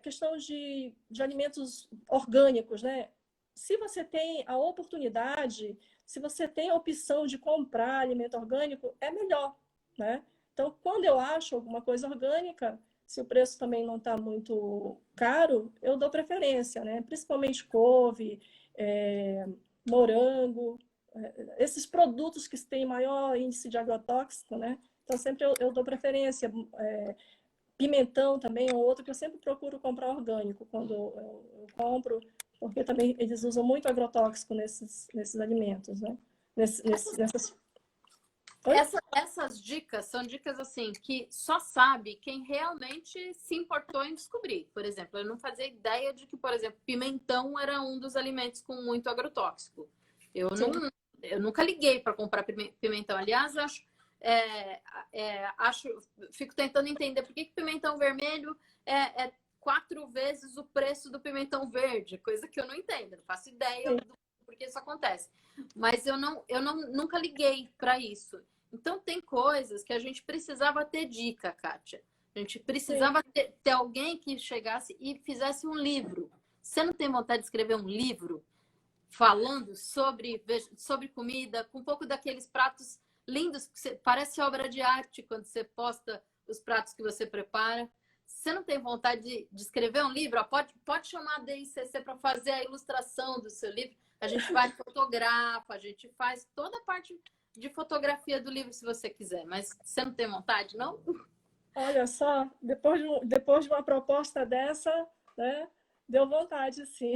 questão de alimentos orgânicos, né? Se você tem a oportunidade, se você tem a opção de comprar alimento orgânico, é melhor, né? Então, quando eu acho alguma coisa orgânica, se o preço também não está muito caro, eu dou preferência, né? Principalmente couve, morango, esses produtos que têm maior índice de agrotóxico, né? Então, sempre eu dou preferência. Pimentão também é outro que eu sempre procuro comprar orgânico quando eu compro, porque também eles usam muito agrotóxico nesses alimentos, né? Nessas... Oi? Essas dicas são dicas assim que só sabe quem realmente se importou em descobrir. Por exemplo, eu não fazia ideia de que, por exemplo, pimentão era um dos alimentos com muito agrotóxico. Eu, Sim. não, eu nunca liguei para comprar pimentão. Aliás, fico tentando entender por que pimentão vermelho é 4 vezes o preço do pimentão verde, coisa que eu não entendo, não faço ideia do porquê isso acontece. Mas eu nunca liguei para isso. Então, tem coisas que a gente precisava ter dica, Kátia. A gente precisava ter alguém que chegasse e fizesse um livro. Você não tem vontade de escrever um livro falando sobre comida, com um pouco daqueles pratos lindos, que parece obra de arte quando você posta os pratos que você prepara? Você não tem vontade de escrever um livro? Pode chamar a DICC para fazer a ilustração do seu livro. A gente vai fotografa, a gente faz toda a parte de fotografia do livro, se você quiser. Mas você não tem vontade, não? Olha só, depois de uma proposta dessa, né, deu vontade, sim.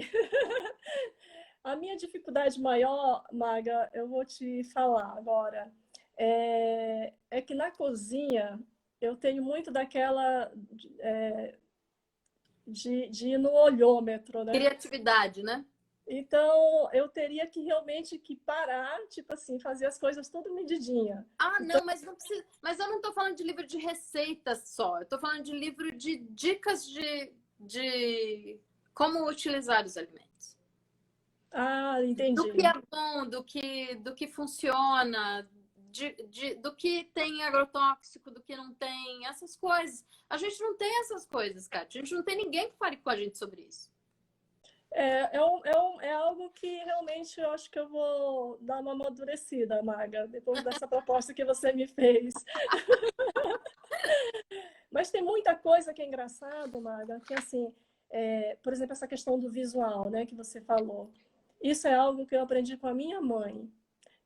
A minha dificuldade maior, Maga, eu vou te falar agora, é que na cozinha eu tenho muito daquela de ir no olhômetro, né? Criatividade, né? Então, eu teria que realmente que parar, tipo assim, fazer as coisas tudo medidinha. Ah, Então, não, mas não precisa. Mas eu não estou falando de livro de receitas só. Eu estou falando de livro de dicas de como utilizar os alimentos. Do que entendi. é bom, do que funciona, do que tem agrotóxico, do que não tem, essas coisas. A gente não tem essas coisas, Kátia. A gente não tem ninguém que fale com a gente sobre isso. É algo que realmente eu acho que eu vou dar uma amadurecida, Maga, depois dessa proposta que você me fez. Mas tem muita coisa que é engraçado, Maga, que assim, por exemplo, essa questão do visual, né, que você falou. Isso é algo que eu aprendi com a minha mãe.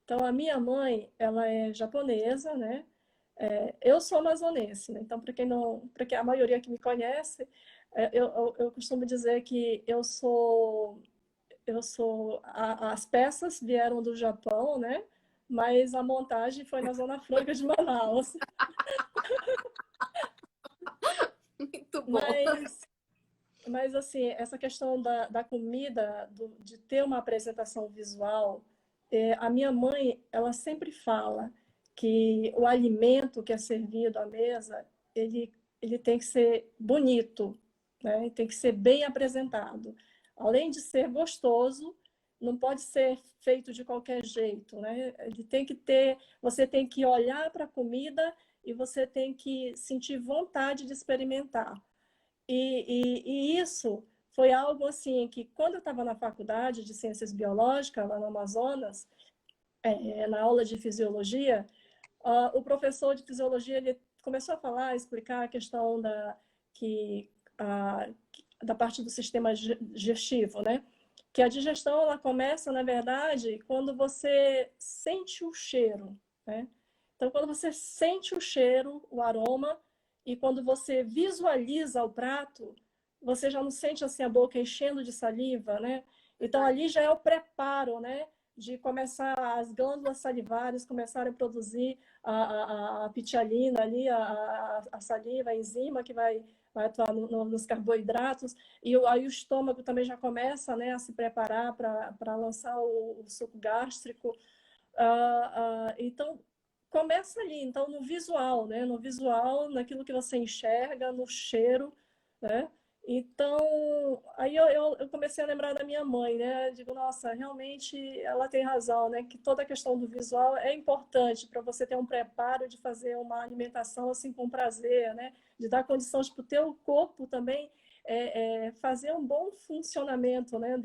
Então, a minha mãe, ela é japonesa, né? Eu sou amazonense, né? Então, para quem não, para que a maioria que me conhece, eu costumo dizer que as peças vieram do Japão, né? Mas a montagem foi na Zona Franca de Manaus. Muito bom. Mas assim, essa questão da comida, de ter uma apresentação visual, a minha mãe, ela sempre fala que o alimento que é servido à mesa, ele tem que ser bonito, né? Tem que ser bem apresentado. Além de ser gostoso, não pode ser feito de qualquer jeito, né? Ele tem que ter, você tem que olhar para a comida e você tem que sentir vontade de experimentar. E isso foi algo assim que, quando eu estava na faculdade de Ciências Biológicas, lá no Amazonas, na aula de fisiologia, o professor de fisiologia ele começou a falar, a explicar a questão da parte do sistema digestivo, né? Que a digestão ela começa, na verdade, quando você sente o cheiro, né? Então, quando você sente o cheiro, o aroma, e quando você visualiza o prato, você já não sente assim a boca enchendo de saliva, né? Então, ali já é o preparo, né? De começar as glândulas salivares começarem a produzir a pitialina ali, a saliva, a enzima que vai atuar nos carboidratos, e aí o estômago também já começa, né, a se preparar para lançar o suco gástrico. Então, começa ali, então, no visual, né? No visual, naquilo que você enxerga, no cheiro, né? Então, aí eu comecei a lembrar da minha mãe, né? Digo, nossa, realmente ela tem razão, né? Que toda a questão do visual é importante para você ter um preparo de fazer uma alimentação assim com prazer, né? De dar condições para o teu corpo também fazer um bom funcionamento, né?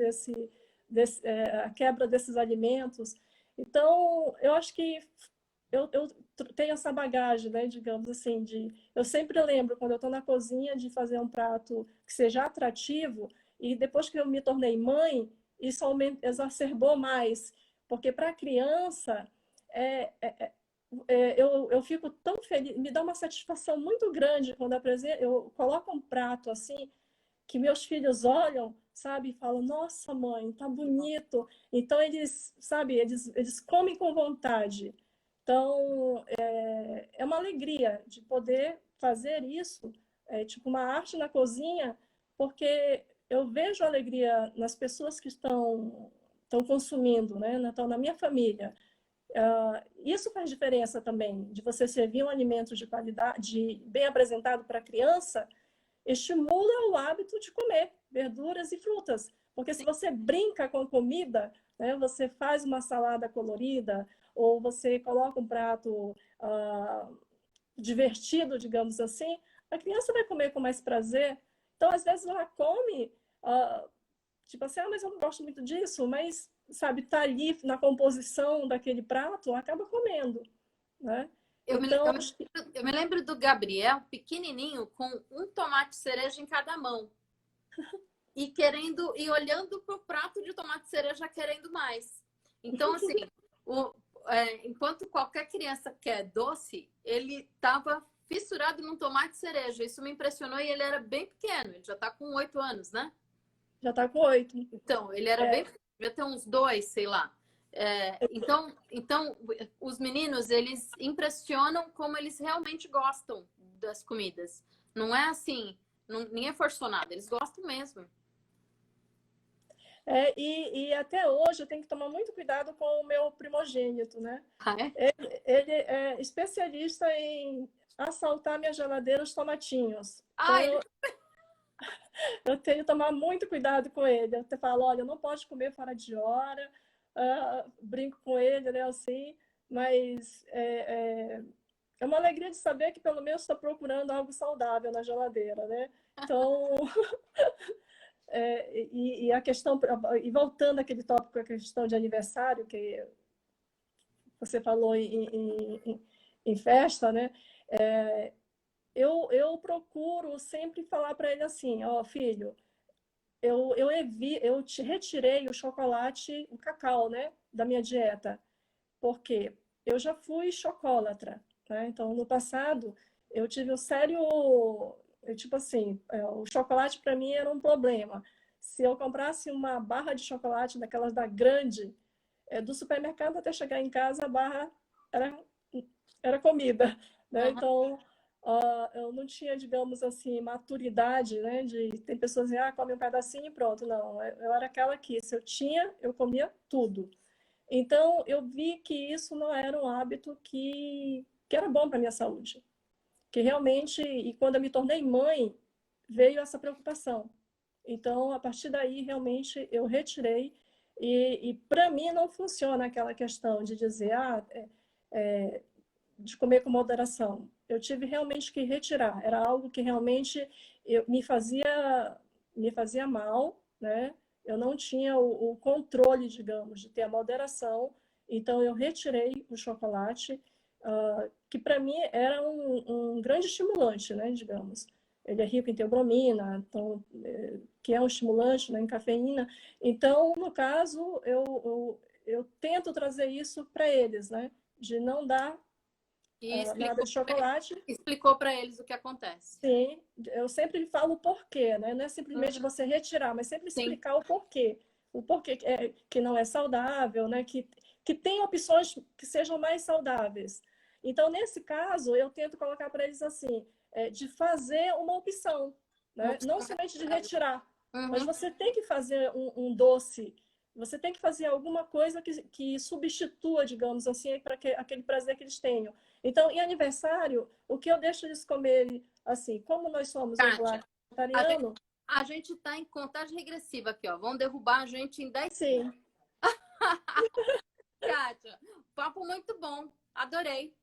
A quebra desses alimentos. Então, eu acho que eu tenho essa bagagem, né, digamos assim, eu sempre lembro quando eu estou na cozinha de fazer um prato que seja atrativo e depois que eu me tornei mãe, isso exacerbou mais, porque para a criança é, é, é, eu fico tão feliz, me dá uma satisfação muito grande quando eu coloco um prato assim que meus filhos olham, sabe, e falam, nossa mãe, tá bonito. Então eles, sabe, eles comem com vontade. Então é uma alegria de poder fazer isso, tipo uma arte na cozinha, porque eu vejo alegria nas pessoas que estão consumindo, né? Então, na minha família. Isso faz diferença também, de você servir um alimento de qualidade, bem apresentado para a criança, estimula o hábito de comer verduras e frutas. Porque se você brinca com comida, né, você faz uma salada colorida, ou você coloca um prato divertido, digamos assim, a criança vai comer com mais prazer. Então, às vezes, ela come, tipo assim, mas eu não gosto muito disso, mas, sabe, tá ali na composição daquele prato, acaba comendo, né? Eu me, Então, eu, me, eu me lembro do Gabriel, pequenininho, com um tomate cereja em cada mão. E querendo, e olhando para o prato de tomate cereja, querendo mais. Então, assim, enquanto qualquer criança quer doce, ele estava fissurado num tomate cereja. Isso me impressionou e ele era bem pequeno, ele já está com 8 anos, né? já está com 8. Então, ele era bem pequeno, devia ter uns 2, sei lá. Então, os meninos, eles impressionam como eles realmente gostam das comidas. Não é assim, nem é forçado, eles gostam mesmo. E até hoje eu tenho que tomar muito cuidado com o meu primogênito, né? Ah, é? Ele é especialista em assaltar minha geladeira os tomatinhos. Então Ah, ele... eu tenho que tomar muito cuidado com ele. Eu até falo, olha, não pode comer fora de hora. Brinco com ele, né, assim, mas é uma alegria de saber que pelo menos estou procurando algo saudável na geladeira, né? Então, e a questão, e voltando àquele tópico, a questão de aniversário, que você falou em festa, né? Eu procuro sempre falar para ele assim, ó, filho, eu te retirei o chocolate, o cacau, né, da minha dieta, porque eu já fui chocolatra, né? Então, no passado, eu tive um sério, tipo assim, o chocolate para mim era um problema. Se eu comprasse uma barra de chocolate daquelas da grande, do supermercado até chegar em casa, a barra era, era comida, né? Uhum. Então, eu não tinha, digamos assim, maturidade, né? Tem pessoas que come um pedacinho e pronto. Não, eu era aquela que, se eu tinha, eu comia tudo. Então, eu vi que isso não era um hábito que era bom para a minha saúde. Que realmente, e quando eu me tornei mãe, veio essa preocupação. Então, a partir daí, realmente, eu retirei. E para mim, não funciona aquela questão de dizer, de comer com moderação. Eu tive realmente que retirar. Era algo que realmente me fazia mal, né? Eu não tinha o controle, digamos, de ter a moderação. Então, eu retirei o chocolate, que para mim era um grande estimulante, né? Digamos. Ele é rico em teobromina, então, que é um estimulante, né, em cafeína. Então, no caso, eu tento trazer isso para eles, né? De não dar E nada de chocolate. explicou para eles o que acontece. Sim, eu sempre falo o porquê, né? Não é simplesmente Uhum. você retirar, mas sempre Sim. explicar o porquê. O porquê que não é saudável, né? Que tem opções que sejam mais saudáveis. Então, nesse caso, eu tento colocar para eles assim, de fazer uma opção, né? Não somente de retirar, mas Uhum. você tem que fazer um doce, Você tem que fazer alguma coisa que substitua, digamos assim, para aquele prazer que eles tenham. Então, em aniversário, o que eu deixo eles comerem, assim, como nós somos Kátia, a gente, vegetarianos, a gente tá em contagem regressiva aqui, ó. Vão derrubar a gente em 10 segundos. sim. Kátia, papo muito bom. Adorei.